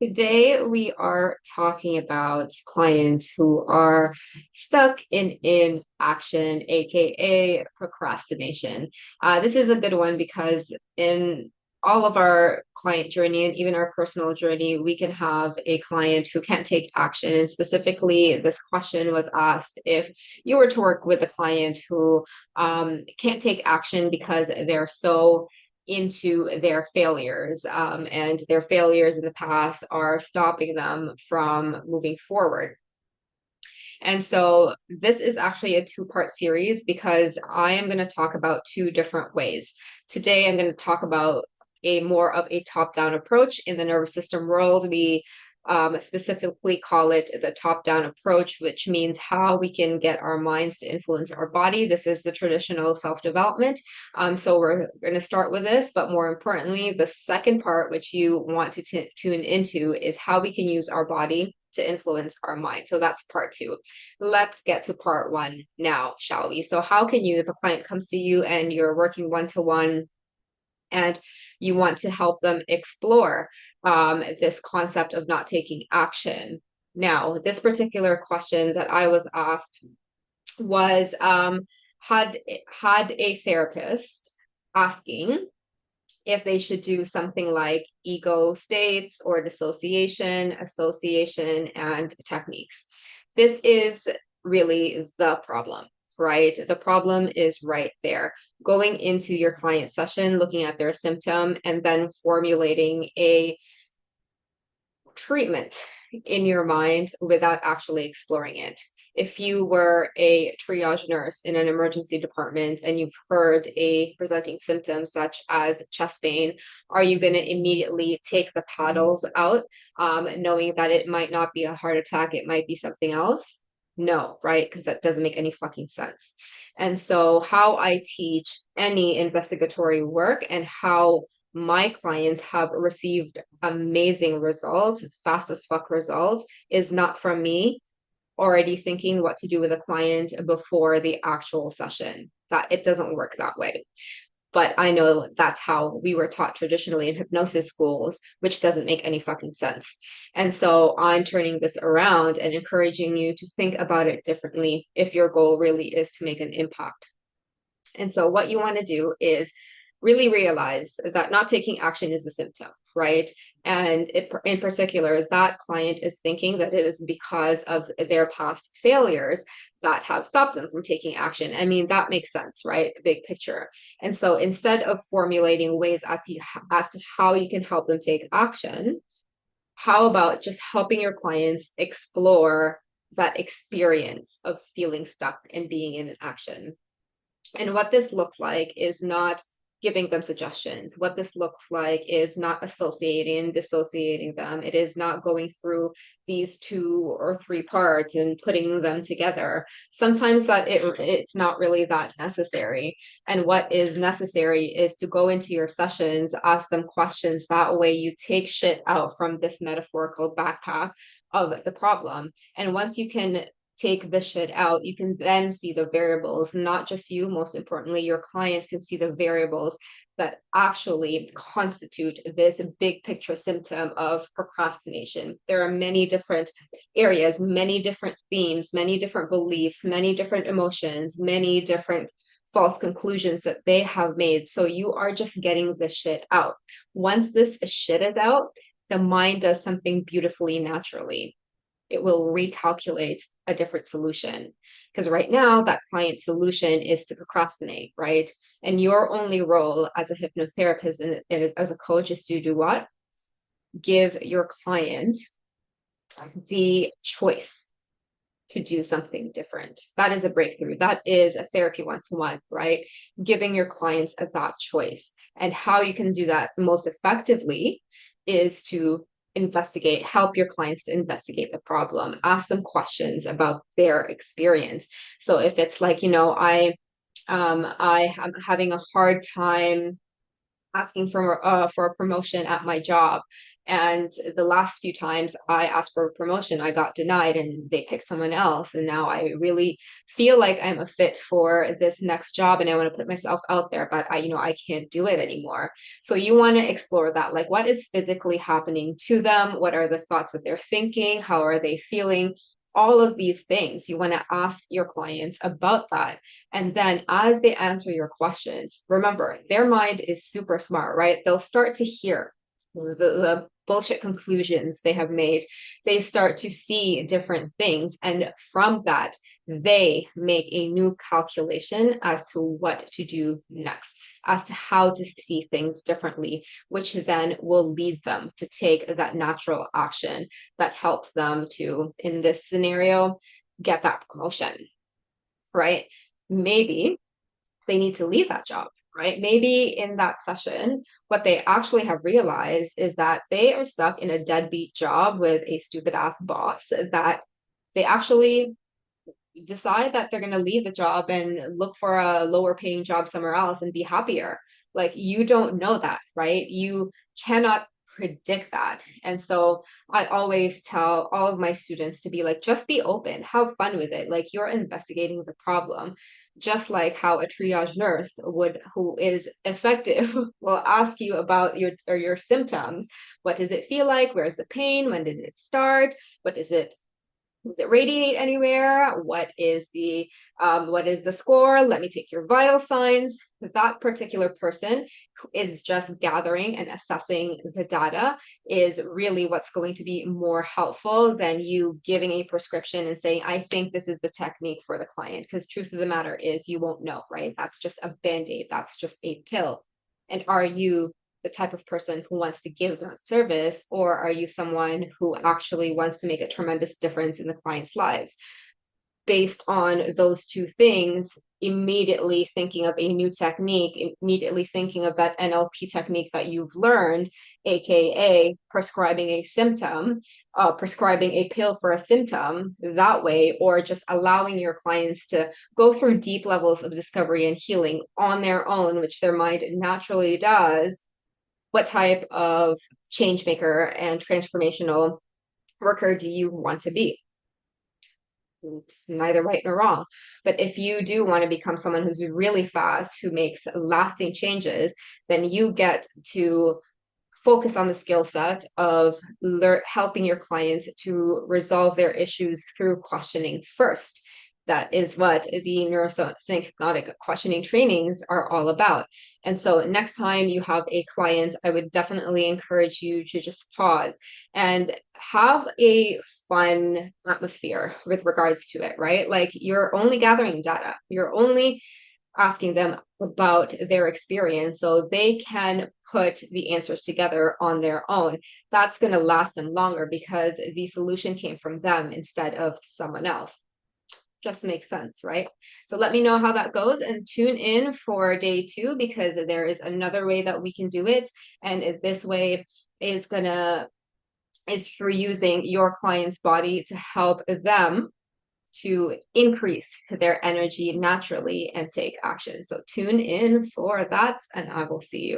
Today, we are talking about clients who are stuck in inaction, aka procrastination. This is a good one because in all of our client journey and even our personal journey, we can have a client who can't take action. And specifically, this question was asked if you were to work with a client who can't take action because they're so into their failures, and their failures in the past are stopping them from moving forward. And so this is actually a two-part series because I am going to talk about two different ways. Today, I'm going to talk about a more of a top-down approach in the nervous system world. We specifically call it the top-down approach, which means how we can get our minds to influence our body. This is the traditional self-development. So we're going to start with this, but more importantly, the second part, which you want to tune into, is how we can use our body to influence our mind. So that's part two. Let's get to part one now, shall we? So how can you, if a client comes to you and you're working one-to-one and you want to help them explore this concept of not taking action? Now, this particular question that I was asked was had a therapist asking if they should do something like ego states or dissociation, association, and techniques. This is really the problem, right? The problem is right there. Going into your client session, looking at their symptom, and then formulating a treatment in your mind without actually exploring it. If you were a triage nurse in an emergency department and you've heard a presenting symptom such as chest pain, are you going to immediately take the paddles out, knowing that it might not be a heart attack, it might be something else? No, right? Because that doesn't make any fucking sense. And so, how I teach any investigatory work and how my clients have received amazing results, fast as fuck results, is not from me already thinking what to do with a client before the actual session. That it doesn't work that way. But I know that's how we were taught traditionally in hypnosis schools, which doesn't make any fucking sense. And so I'm turning this around and encouraging you to think about it differently if your goal really is to make an impact. And so, what you want to do is really realize that not taking action is a symptom, right? And in particular, that client is thinking that it is because of their past failures that have stopped them from taking action. I mean, that makes sense, right? Big picture. And so, instead of formulating ways as to how you can help them take action, how about just helping your clients explore that experience of feeling stuck and being in an action? And what this looks like is not giving them suggestions. What this looks like is not associating, dissociating them. It is not going through these two or three parts and putting them together. Sometimes it's not really that necessary. And what is necessary is to go into your sessions, ask them questions. That way you take shit out from this metaphorical backpack of the problem. And once you can take the shit out, you can then see the variables, not just you, most importantly, your clients can see the variables that actually constitute this big picture symptom of procrastination. There are many different areas, many different themes, many different beliefs, many different emotions, many different false conclusions that they have made. So you are just getting the shit out. Once this shit is out, the mind does something beautifully naturally. It will recalculate a different solution. Because right now, that client solution is to procrastinate, right? And your only role as a hypnotherapist and as a coach is to do what? Give your client the choice to do something different. That is a breakthrough. That is a therapy one-to-one, right? Giving your clients that choice. And how you can do that most effectively is to help your clients to investigate the problem, ask them questions about their experience. So if it's like, I am having a hard time asking for a promotion at my job. And the last few times I asked for a promotion, I got denied and they picked someone else. And now I really feel like I'm a fit for this next job and I want to put myself out there, but I can't do it anymore. So you want to explore that. Like, what is physically happening to them? What are the thoughts that they're thinking? How are they feeling? All of these things, you want to ask your clients about that. And then as they answer your questions, remember, their mind is super smart, right? They'll start to hear the bullshit conclusions they have made. They start to see different things. And from that, they make a new calculation as to what to do next, as to how to see things differently, which then will lead them to take that natural action that helps them to, in this scenario, get that promotion, right? Maybe they need to leave that job, right? Maybe in that session, what they actually have realized is that they are stuck in a deadbeat job with a stupid ass boss, that they actually decide that they're going to leave the job and look for a lower paying job somewhere else and be happier. Like, you don't know that, right? You cannot predict that. And so I always tell all of my students to be like, just be open, have fun with it. Like, you're investigating the problem, just like how a triage nurse would, who is effective, will ask you about your symptoms. What does it feel like? Where's the pain? When did it start? What does it radiate anywhere? What is the score? Let me take your vital signs. That particular person who is just gathering and assessing the data is really what's going to be more helpful than you giving a prescription and saying, I think this is the technique for the client. Because truth of the matter is you won't know, right? That's just a band-aid, that's just a pill. And are you the type of person who wants to give that service, or are you someone who actually wants to make a tremendous difference in the client's lives? Based on those two things, immediately thinking of a new technique, immediately thinking of that NLP technique that you've learned, aka prescribing a symptom, prescribing a pill for a symptom that way, or just allowing your clients to go through deep levels of discovery and healing on their own, which their mind naturally does. What type of change maker and transformational worker do you want to be? It's neither right nor wrong. But if you do want to become someone who's really fast, who makes lasting changes, then you get to focus on the skill set of helping your client to resolve their issues through questioning first. That is what the neuroscience hypnotic questioning trainings are all about. And so next time you have a client, I would definitely encourage you to just pause and have a fun atmosphere with regards to it, right? Like, you're only gathering data, you're only asking them about their experience so they can put the answers together on their own. That's going to last them longer because the solution came from them instead of someone else. Just makes sense, right? So let me know how that goes and tune in for day 2, because there is another way that we can do it. And this way is through using your client's body to help them to increase their energy naturally and take action. So tune in for that, and I will see you.